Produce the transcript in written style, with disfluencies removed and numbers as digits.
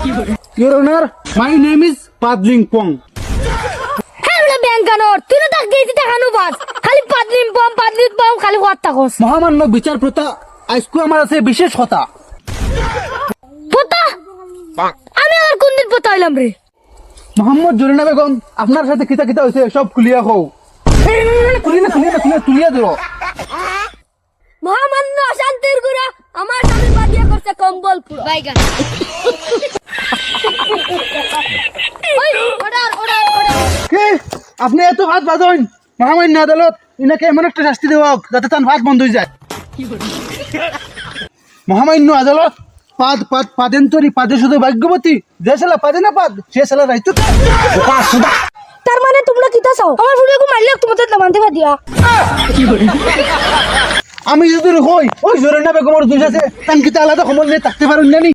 Your Honor, my name is Padling Pong. হ্যাঁ ব্যাংকানোর তুই না তাক দিয়েছি দেখানো বাস খালি পাদলিম পম খালি ওয়াত থাকস মহামান্য বিচার প্রথা আজকে আমার আছে বিশেষ কথা। পোতা আমি আর কোন দিন পোতা হইলাম রে মোহাম্মদ জরিনা বেগম আপনার সাথে কিতা কিতা হয়েছে সব খুলিয়া কও। তুলিয়া দিল। মহামান্য অশান্তির গুড়া আমার স্বামী বাদিয়া করছে কম্বল পুরো বাইগান কি আপনি এত ভাত বাজেন মহামান্য আদালত ইনাকে এমন একটা শাস্তি দেওয়া হোক যাতে তার ভাত বন্ধ হয়ে যায়। মহামান্য আদালত পাদেন্তরী পাদে শুধু ভাগ্যবতী যে ছেলে পাদে না পাদ সে ছেলে রাইতো। তার মানে তোমরা কিতা চাও আমার ভিডিওকে মারলে তোমাদের নামান্তে দিয়া আমি যদি হই ওই জরিনা বেগমের দুই আছে তান কিতা আলাদা খবর নিয়ে থাকতে পারেন জানি।